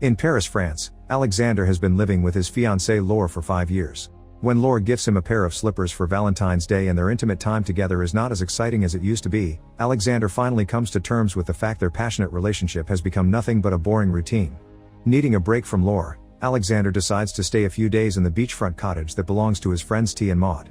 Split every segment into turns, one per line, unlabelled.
In Paris, France, Alexander has been living with his fiancée Laure for 5 years. When Laure gifts him a pair of slippers for Valentine's Day and their intimate time together is not as exciting as it used to be, Alexander finally comes to terms with the fact their passionate relationship has become nothing but a boring routine. Needing a break from Laure, Alexander decides to stay a few days in the beachfront cottage that belongs to his friends T and Maud.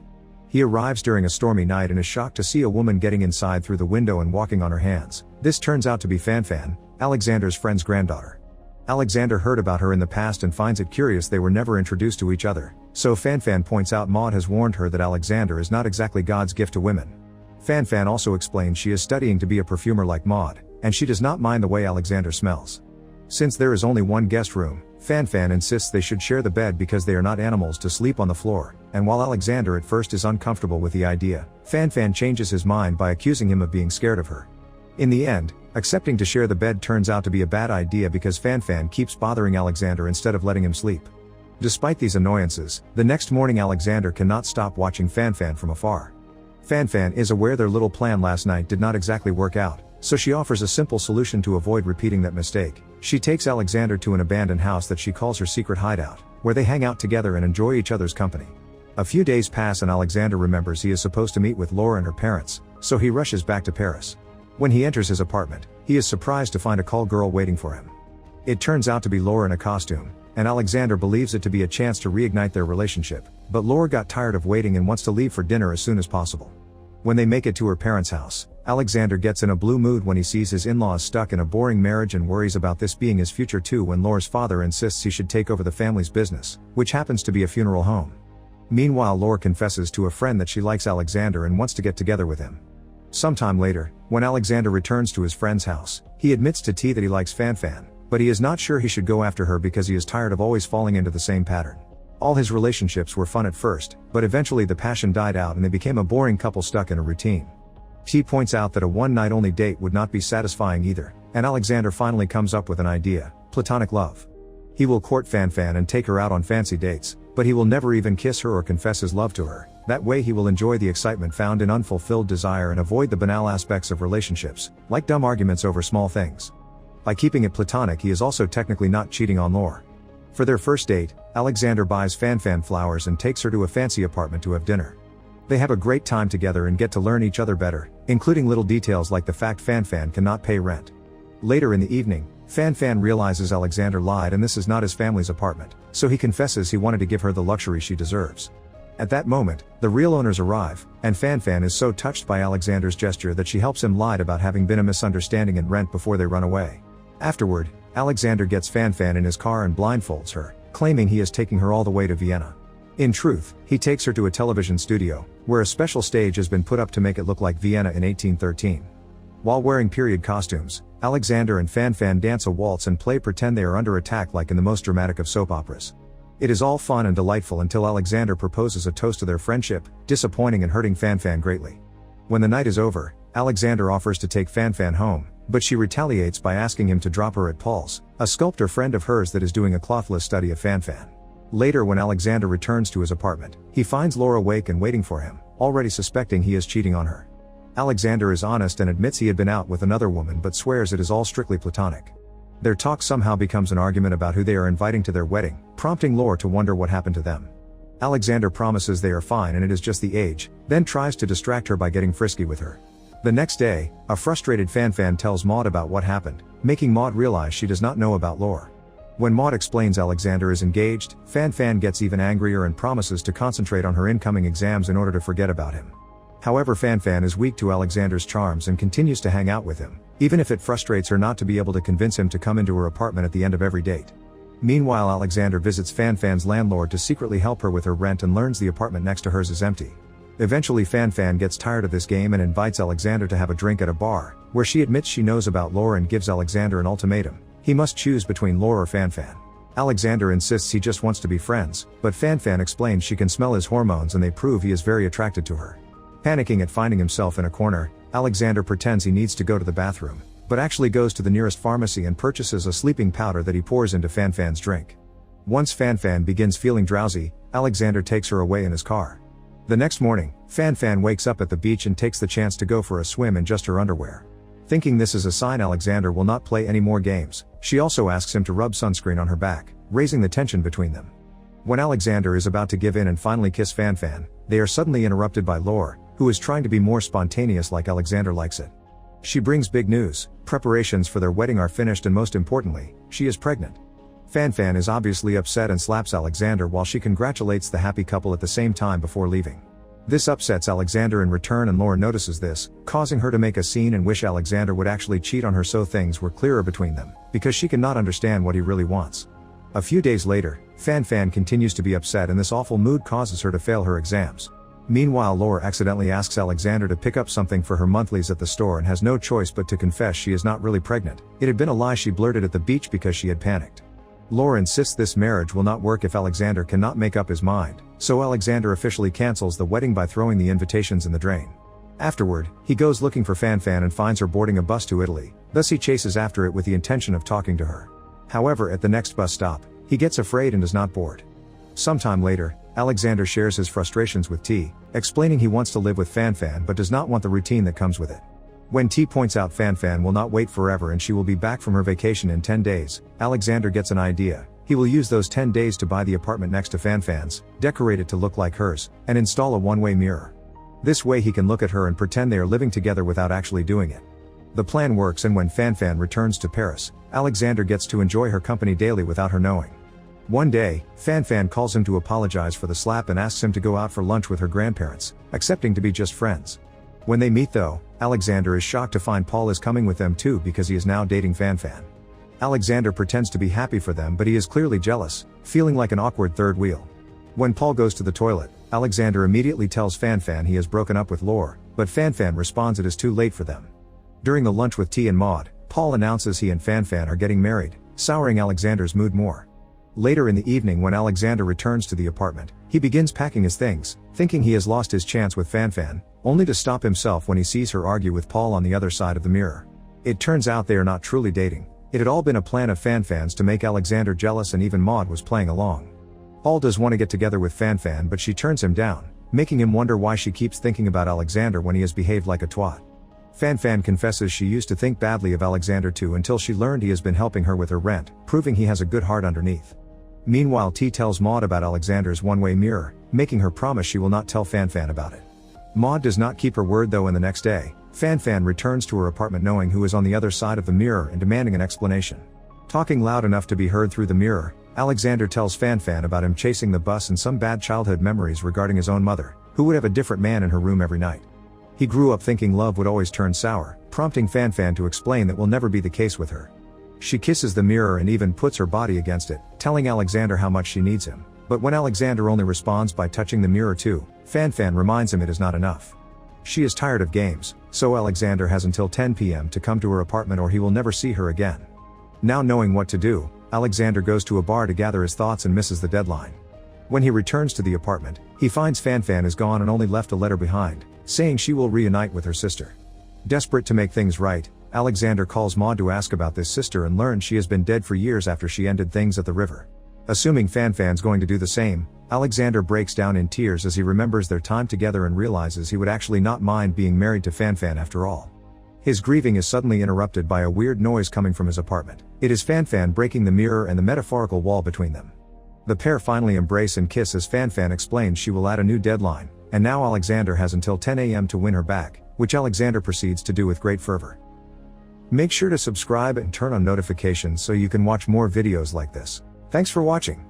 He arrives during a stormy night and is shocked to see a woman getting inside through the window and walking on her hands. This turns out to be Fan, Alexander's friend's granddaughter. Alexander heard about her in the past and finds it curious they were never introduced to each other, so Fan points out Maud has warned her that Alexander is not exactly God's gift to women. Fan also explains she is studying to be a perfumer like Maud, and she does not mind the way Alexander smells. Since there is only one guest room, Fan insists they should share the bed because they are not animals to sleep on the floor, and while Alexander at first is uncomfortable with the idea, Fan changes his mind by accusing him of being scared of her. In the end, accepting to share the bed turns out to be a bad idea because Fan keeps bothering Alexander instead of letting him sleep. Despite these annoyances, the next morning Alexander cannot stop watching Fan from afar. Fan is aware their little plan last night did not exactly work out, so she offers a simple solution to avoid repeating that mistake. She takes Alexander to an abandoned house that she calls her secret hideout, where they hang out together and enjoy each other's company. A few days pass and Alexander remembers he is supposed to meet with Laure and her parents, so he rushes back to Paris. When he enters his apartment, he is surprised to find a call girl waiting for him. It turns out to be Laure in a costume, and Alexander believes it to be a chance to reignite their relationship, but Laure got tired of waiting and wants to leave for dinner as soon as possible. When they make it to her parents' house, Alexander gets in a blue mood when he sees his in-laws stuck in a boring marriage and worries about this being his future too when Laure's father insists he should take over the family's business, which happens to be a funeral home. Meanwhile, Laure confesses to a friend that she likes Alexander and wants to get together with him. Sometime later, when Alexander returns to his friend's house, he admits to T that he likes Fan, but he is not sure he should go after her because he is tired of always falling into the same pattern. All his relationships were fun at first, but eventually the passion died out and they became a boring couple stuck in a routine. T points out that a one-night-only date would not be satisfying either, and Alexander finally comes up with an idea: platonic love. He will court Fan and take her out on fancy dates, but he will never even kiss her or confess his love to her. That way he will enjoy the excitement found in unfulfilled desire and avoid the banal aspects of relationships, like dumb arguments over small things. By keeping it platonic, he is also technically not cheating on Laure. For their first date, Alexander buys Fan flowers and takes her to a fancy apartment to have dinner. They have a great time together and get to learn each other better, including little details like the fact Fan cannot pay rent. Later in the evening, Fan realizes Alexander lied and this is not his family's apartment, so he confesses he wanted to give her the luxury she deserves. At that moment, the real owners arrive, and Fan is so touched by Alexander's gesture that she helps him lie about having been a misunderstanding and rent before they run away. Afterward, Alexander gets Fan in his car and blindfolds her, claiming he is taking her all the way to Vienna. In truth, he takes her to a television studio, where a special stage has been put up to make it look like Vienna in 1813. While wearing period costumes, Alexander and Fan dance a waltz and play pretend they are under attack like in the most dramatic of soap operas. It is all fun and delightful until Alexander proposes a toast to their friendship, disappointing and hurting Fan greatly. When the night is over, Alexander offers to take Fan home, but she retaliates by asking him to drop her at Paul's, a sculptor friend of hers that is doing a clothless study of Fan. Later, when Alexander returns to his apartment, he finds Laure awake and waiting for him, already suspecting he is cheating on her. Alexander is honest and admits he had been out with another woman but swears it is all strictly platonic. Their talk somehow becomes an argument about who they are inviting to their wedding, prompting Laure to wonder what happened to them. Alexander promises they are fine and it is just the age, then tries to distract her by getting frisky with her. The next day, a frustrated Fan tells Maud about what happened, making Maud realize she does not know about Laure. When Maud explains Alexander is engaged, Fan gets even angrier and promises to concentrate on her incoming exams in order to forget about him. However, Fan is weak to Alexander's charms and continues to hang out with him, even if it frustrates her not to be able to convince him to come into her apartment at the end of every date. Meanwhile, Alexander visits Fan's landlord to secretly help her with her rent and learns the apartment next to hers is empty. Eventually, Fan gets tired of this game and invites Alexander to have a drink at a bar, where she admits she knows about Laure and gives Alexander an ultimatum. He must choose between Laure or Fan. Alexander insists he just wants to be friends, but Fan explains she can smell his hormones and they prove he is very attracted to her. Panicking at finding himself in a corner, Alexander pretends he needs to go to the bathroom, but actually goes to the nearest pharmacy and purchases a sleeping powder that he pours into Fan's drink. Once Fan begins feeling drowsy, Alexander takes her away in his car. The next morning, Fan wakes up at the beach and takes the chance to go for a swim in just her underwear. Thinking this is a sign Alexander will not play any more games, she also asks him to rub sunscreen on her back, raising the tension between them. When Alexander is about to give in and finally kiss Fan Fan, they are suddenly interrupted by Lore, who is trying to be more spontaneous like Alexander likes it. She brings big news: preparations for their wedding are finished and most importantly, she is pregnant. Fan Fan is obviously upset and slaps Alexander while she congratulates the happy couple at the same time before leaving. This upsets Alexander in return and Lore notices this, causing her to make a scene and wish Alexander would actually cheat on her so things were clearer between them, because she cannot understand what he really wants. A few days later, Fan Fan continues to be upset and this awful mood causes her to fail her exams. Meanwhile, Lore accidentally asks Alexander to pick up something for her monthlies at the store and has no choice but to confess she is not really pregnant. It had been a lie she blurted at the beach because she had panicked. Lore insists this marriage will not work if Alexander cannot make up his mind, so Alexander officially cancels the wedding by throwing the invitations in the drain. Afterward, he goes looking for Fan Fan and finds her boarding a bus to Italy, thus he chases after it with the intention of talking to her. However, at the next bus stop, he gets afraid and does not board. Sometime later, Alexander shares his frustrations with T, explaining he wants to live with Fan Fan but does not want the routine that comes with it. When T points out Fan Fan will not wait forever and she will be back from her vacation in 10 days, Alexander gets an idea. He will use those 10 days to buy the apartment next to Fan Fan's, decorate it to look like hers, and install a one-way mirror. This way he can look at her and pretend they are living together without actually doing it. The plan works and when Fan Fan returns to Paris, Alexander gets to enjoy her company daily without her knowing. One day, Fan Fan calls him to apologize for the slap and asks him to go out for lunch with her grandparents, accepting to be just friends. When they meet though, Alexander is shocked to find Paul is coming with them too because he is now dating Fan Fan. Alexander pretends to be happy for them but he is clearly jealous, feeling like an awkward third wheel. When Paul goes to the toilet, Alexander immediately tells Fan Fan he has broken up with Lore, but Fan Fan responds it is too late for them. During the lunch with T and Maud, Paul announces he and Fan Fan are getting married, souring Alexander's mood more. Later in the evening when Alexander returns to the apartment, he begins packing his things, thinking he has lost his chance with Fan Fan, only to stop himself when he sees her argue with Paul on the other side of the mirror. It turns out they are not truly dating. It had all been a plan of Fan Fan's to make Alexander jealous and even Maud was playing along. Paul does want to get together with Fan Fan but she turns him down, making him wonder why she keeps thinking about Alexander when he has behaved like a twat. Fan Fan confesses she used to think badly of Alexander too until she learned he has been helping her with her rent, proving he has a good heart underneath. Meanwhile, T tells Maud about Alexander's one-way mirror, making her promise she will not tell Fan Fan about it. Maud does not keep her word though and the next day, Fan Fan returns to her apartment knowing who is on the other side of the mirror and demanding an explanation. Talking loud enough to be heard through the mirror, Alexander tells Fan Fan about him chasing the bus and some bad childhood memories regarding his own mother, who would have a different man in her room every night. He grew up thinking love would always turn sour, prompting Fan Fan to explain that will never be the case with her. She kisses the mirror and even puts her body against it, telling Alexander how much she needs him, but when Alexander only responds by touching the mirror too, Fan Fan reminds him it is not enough. She is tired of games, so Alexander has until 10 p.m. to come to her apartment or he will never see her again. Now knowing what to do, Alexander goes to a bar to gather his thoughts and misses the deadline. When he returns to the apartment, he finds Fan Fan is gone and only left a letter behind, saying she will reunite with her sister. Desperate to make things right, Alexander calls Maud to ask about this sister and learns she has been dead for years after she ended things at the river. Assuming Fan Fan's going to do the same, Alexander breaks down in tears as he remembers their time together and realizes he would actually not mind being married to Fan Fan after all. His grieving is suddenly interrupted by a weird noise coming from his apartment. It is Fan Fan breaking the mirror and the metaphorical wall between them. The pair finally embrace and kiss as Fan Fan explains she will add a new deadline, and now Alexander has until 10 a.m. to win her back, which Alexander proceeds to do with great fervor. Make sure to subscribe and turn on notifications so you can watch more videos like this. Thanks for watching.